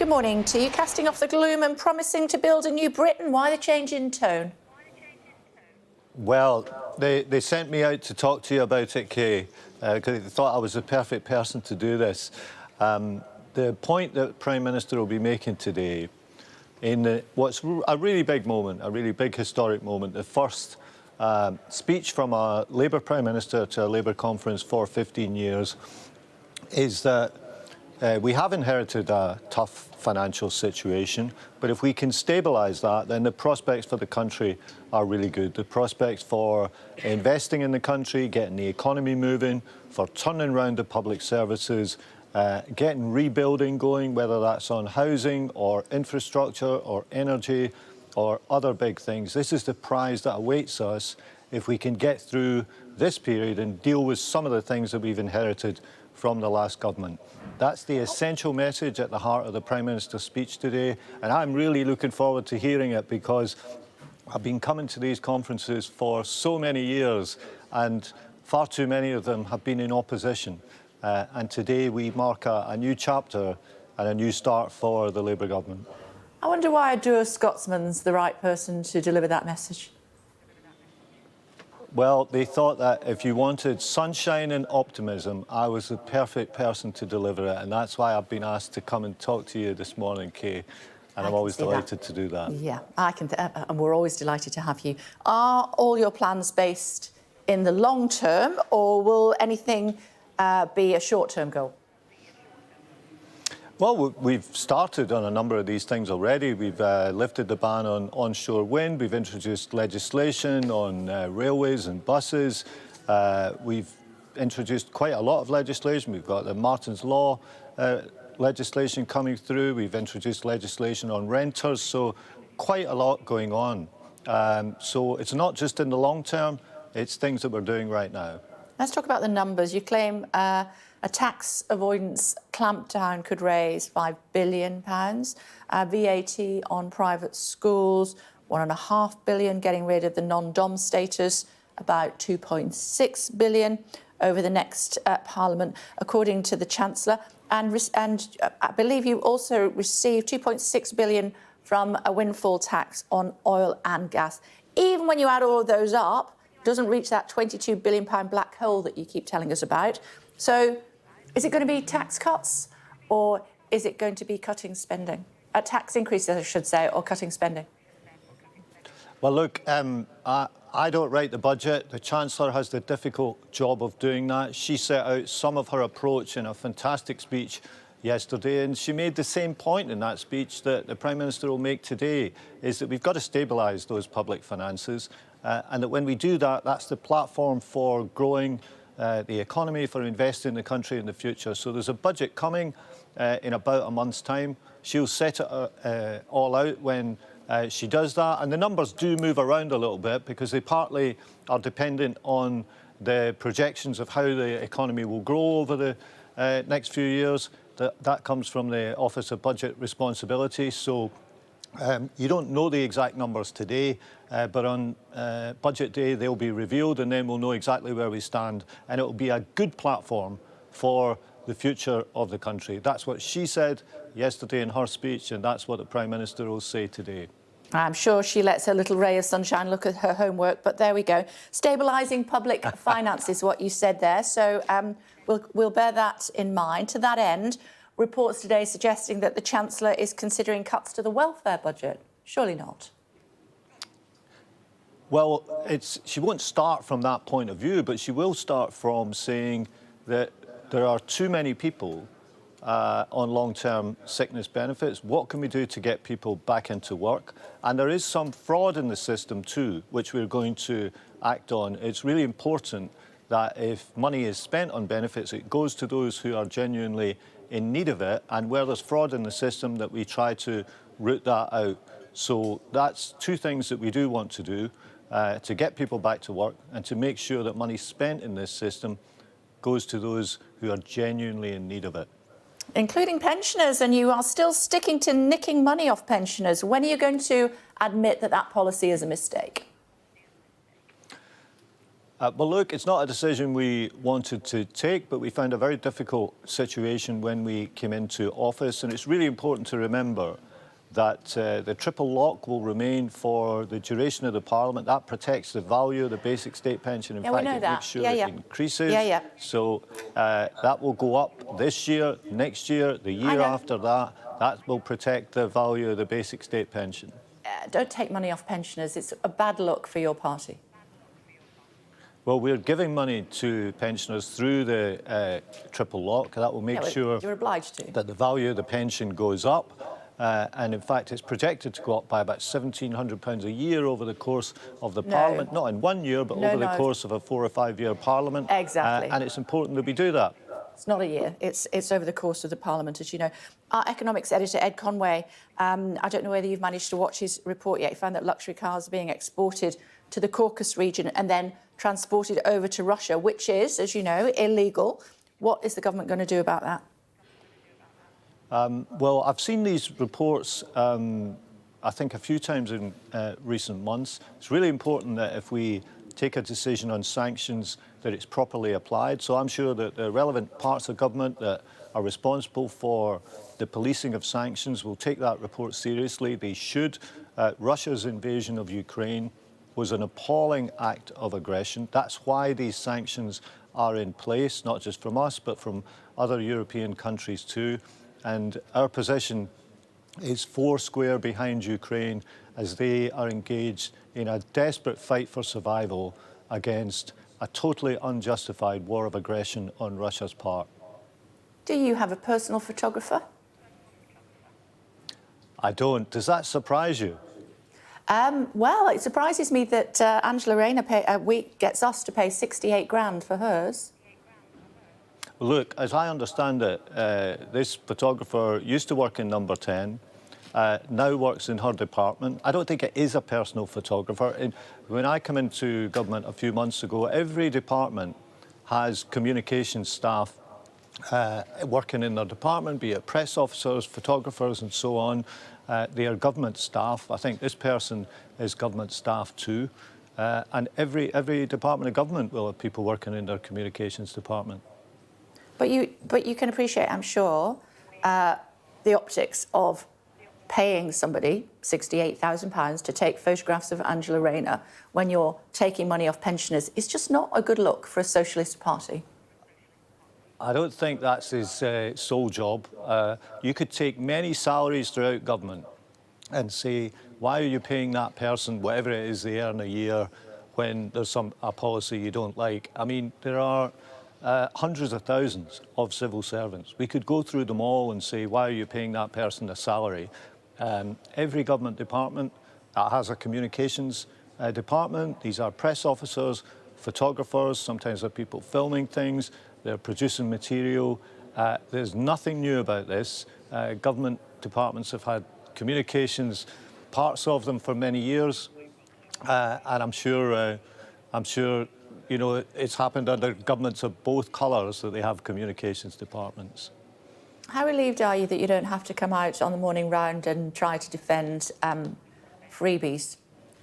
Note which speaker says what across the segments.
Speaker 1: good morning to you. Casting off the gloom and promising to build a new Britain. Why the change in tone?
Speaker 2: Well, they sent me out to talk to you about it, Kay, because they thought I was the perfect person to do this. The point that the Prime Minister will be making today, in what's a really big moment, a really big historic moment, the first speech from a Labour Prime Minister to a Labour conference for 15 years, is that we have inherited a tough financial situation, but if we can stabilise that, then the prospects for the country are really good. The prospects for investing in the country, getting the economy moving, for turning around the public services, getting rebuilding going, whether that's on housing or infrastructure or energy or other big things. This is the prize that awaits us if we can get through this period and deal with some of the things that we've inherited from the last government. That's the essential message at the heart of the Prime Minister's speech today, and I'm really looking forward to hearing it because I've been coming to these conferences for so many years and far too many of them have been in opposition. And today we mark a new chapter and a new start for the Labour government.
Speaker 1: I wonder why a dual Scotsman's the right person to deliver that message.
Speaker 2: Well, they thought that if you wanted sunshine and optimism, I was the perfect person to deliver it, and that's why I've been asked to come and talk to you this morning, Kay, and I'm always delighted to do that.
Speaker 1: Yeah, and we're always delighted to have you. Are all your plans based in the long term, or will anything be a short-term goal?
Speaker 2: Well, we've started on a number of these things already. We've lifted the ban on onshore wind. We've introduced legislation on railways and buses. We've introduced quite a lot of legislation. We've got the Martin's Law legislation coming through. We've introduced legislation on renters. So quite a lot going on. So it's not just in the long term. It's things that we're doing right now.
Speaker 1: Let's talk about the numbers. You claim a tax avoidance clampdown could raise £5 billion, VAT on private schools, £1.5 billion, getting rid of the non-dom status, about £2.6 billion over the next Parliament, according to the Chancellor. And I believe you also received £2.6 billion from a windfall tax on oil and gas. Even when you add all of those up, it doesn't reach that £22 billion black hole that you keep telling us about. So is it going to be tax cuts or is it going to be cutting spending? Tax increases, I should say, or cutting spending?
Speaker 2: Well, look, I don't write the budget. The Chancellor has the difficult job of doing that. She set out some of her approach in a fantastic speech yesterday, and she made the same point in that speech that the Prime Minister will make today, is that we've got to stabilise those public finances, and that when we do that, that's the platform for growing the economy, for investing in the country in the future. So there's a budget coming in about a month's time. She'll set it all out when she does that. And the numbers do move around a little bit because they partly are dependent on the projections of how the economy will grow over the next few years. That comes from the Office of Budget Responsibility. So you don't know the exact numbers today, but on Budget Day they'll be revealed and then we'll know exactly where we stand, and it will be a good platform for the future of the country. That's what she said yesterday in her speech, and that's what the Prime Minister will say today.
Speaker 1: I'm sure she lets her little ray of sunshine look at her homework, but there we go. Stabilising public finances, what you said there, so we'll bear that in mind. To that end, reports today suggesting that the Chancellor is considering cuts to the welfare budget. Surely not.
Speaker 2: Well, she won't start from that point of view, but she will start from saying that there are too many people on long-term sickness benefits. What can we do to get people back into work? And there is some fraud in the system too, which we're going to act on. It's really important that if money is spent on benefits, it goes to those who are genuinely in need of it, and where there's fraud in the system, that we try to root that out. So that's two things that we do want to do, to get people back to work and to make sure that money spent in this system goes to those who are genuinely in need of it.
Speaker 1: Including pensioners, and you are still sticking to nicking money off pensioners. When are you going to admit that that policy is a mistake?
Speaker 2: Well, look, it's not a decision we wanted to take, but we found a very difficult situation when we came into office. And it's really important to remember that the triple lock will remain for the duration of the Parliament. That protects the value of the basic state pension. In fact, it makes sure it increases. So that will go up this year, next year, the year after that. That will protect the value of the basic state pension.
Speaker 1: Don't take money off pensioners. It's a bad look for your party.
Speaker 2: Well, we're giving money to pensioners through the triple lock. That will make sure
Speaker 1: you're obliged to.
Speaker 2: That the value of the pension goes up. And in fact, it's projected to go up by about £1,700 a year over the course of the Parliament. Not in 1 year, but over the course of a 4 or 5 year Parliament.
Speaker 1: Exactly.
Speaker 2: And it's important that we do that.
Speaker 1: It's not a year. It's over the course of the Parliament, as you know. Our economics editor, Ed Conway, I don't know whether you've managed to watch his report yet. He found that luxury cars are being exported to the Caucasus region and then transported over to Russia, which is, as you know, illegal. What is the government going to do about that?
Speaker 2: Well, I've seen these reports, I think, a few times in recent months. It's really important that if we take a decision on sanctions, that it's properly applied. So I'm sure that the relevant parts of government that are responsible for the policing of sanctions will take that report seriously. They should. Russia's invasion of Ukraine was an appalling act of aggression. That's why these sanctions are in place, not just from us, but from other European countries too. And our position is foursquare behind Ukraine as they are engaged in a desperate fight for survival against a totally unjustified war of aggression on Russia's part.
Speaker 1: Do you have a personal photographer?
Speaker 2: I don't. Does that surprise you?
Speaker 1: Well, it surprises me that Angela Rayner gets us to pay 68 grand for hers.
Speaker 2: Look, as I understand it, this photographer used to work in Number 10, now works in her department. I don't think it is a personal photographer. When I came into government a few months ago, every department has communications staff working in their department, be it press officers, photographers and so on. They are government staff. I think this person is government staff too. And every department of government will have people working in their communications department.
Speaker 1: But you can appreciate, I'm sure, the optics of paying somebody £68,000 to take photographs of Angela Rayner when you're taking money off pensioners is just not a good look for a socialist party.
Speaker 2: I don't think that's his sole job. You could take many salaries throughout government and say, why are you paying that person whatever it is they earn a year when there's a policy you don't like? I mean, there are hundreds of thousands of civil servants. We could go through them all and say, why are you paying that person a salary? Every government department has a communications department. These are press officers, photographers, sometimes they're people filming things, they're producing material. There's nothing new about this. Government departments have had communications, parts of them for many years, and I'm sure, you know, it's happened under governments of both colours that they have communications departments.
Speaker 1: How relieved are you that you don't have to come out on the morning round and try to defend freebies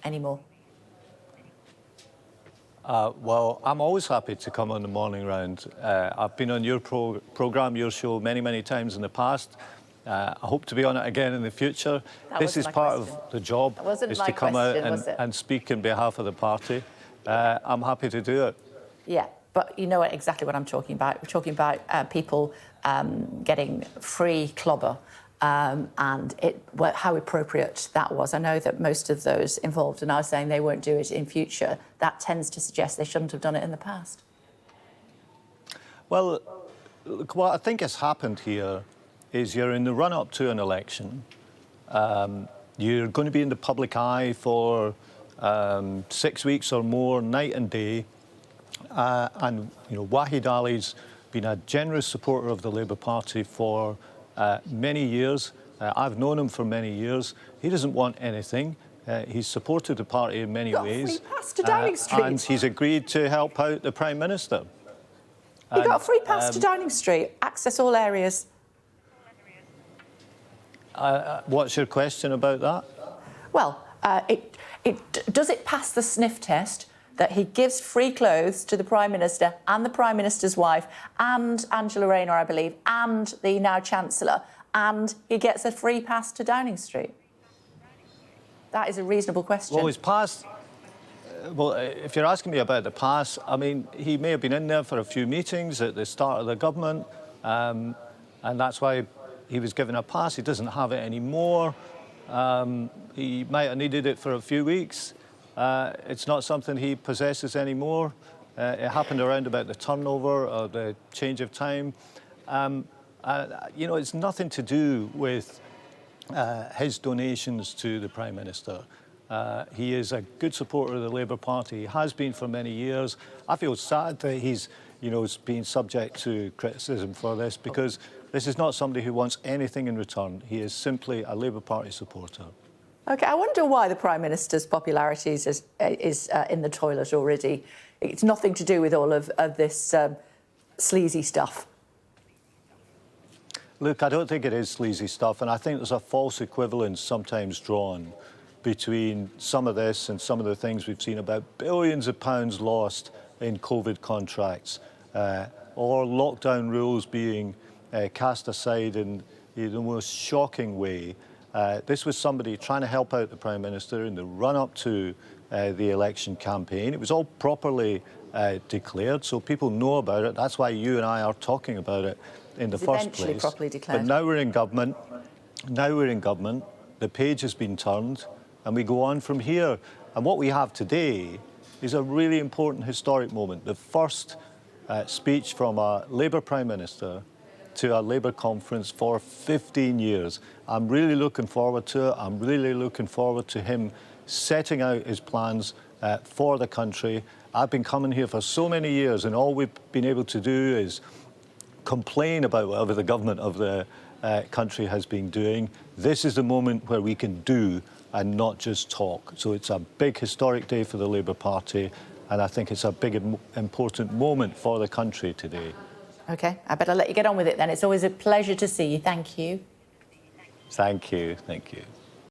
Speaker 1: anymore?
Speaker 2: Well, I'm always happy to come on the morning round. I've been on your programme, your show, many times in the past. I hope to be on it again in the future. This is part of the job, is to come out and speak on behalf of the party. I'm happy to do it. Yeah,
Speaker 1: but you know exactly what I'm talking about. We're talking about people getting free clobber and how appropriate that was. I know that most of those involved are now saying they won't do it in future. That tends to suggest they shouldn't have done it in the past.
Speaker 2: Well, look, what I think has happened here is you're in the run-up to an election. You're going to be in the public eye for 6 weeks or more, night and day. And, you know, Wahid Ali's been a generous supporter of the Labour Party for many years. I've known him for many years. He doesn't want anything. He's supported the party in many ways.
Speaker 1: Free pass to Downing Street.
Speaker 2: And he's agreed to help out the Prime Minister.
Speaker 1: He got a free pass to Downing Street, access all areas.
Speaker 2: What's your question about that?
Speaker 1: Well, does it pass the sniff test that he gives free clothes to the Prime Minister and the Prime Minister's wife and Angela Rayner, I believe, and the now Chancellor, and he gets a free pass to Downing Street? That is a reasonable question.
Speaker 2: Well, his pass... Well, if you're asking me about the pass, I mean, he may have been in there for a few meetings at the start of the government, and that's why he was given a pass. He doesn't have it anymore. He might have needed it for a few weeks. It's not something he possesses anymore. It happened around about the turnover or the change of time. You know, it's nothing to do with his donations to the Prime Minister. He is a good supporter of the Labour Party. He has been for many years. I feel sad that he's, you know, been subject to criticism for this, because this is not somebody who wants anything in return. He is simply a Labour Party supporter.
Speaker 1: OK, I wonder why the Prime Minister's popularity is in the toilet already. It's nothing to do with all of this sleazy stuff.
Speaker 2: Look, I don't think it is sleazy stuff, and I think there's a false equivalence sometimes drawn between some of this and some of the things we've seen about billions of pounds lost in COVID contracts, or lockdown rules being cast aside in the most shocking way. This was somebody trying to help out the Prime Minister in the run-up to the election campaign. It was all properly declared, so people know about it. That's why you and I are talking about it in the first place.
Speaker 1: Eventually properly declared.
Speaker 2: But now we're in government. The page has been turned, and we go on from here. And what we have today is a really important historic moment. The first speech from a Labour Prime Minister to a Labour conference for 15 years. I'm really looking forward to it. I'm really looking forward to him setting out his plans for the country. I've been coming here for so many years, and all we've been able to do is complain about whatever the government of the country has been doing. This is the moment where we can do and not just talk. So it's a big historic day for the Labour Party, and I think it's a big important moment for the country today.
Speaker 1: OK, I better let you get on with it then. It's always a pleasure to see you. Thank you.
Speaker 2: Thank you. Thank you.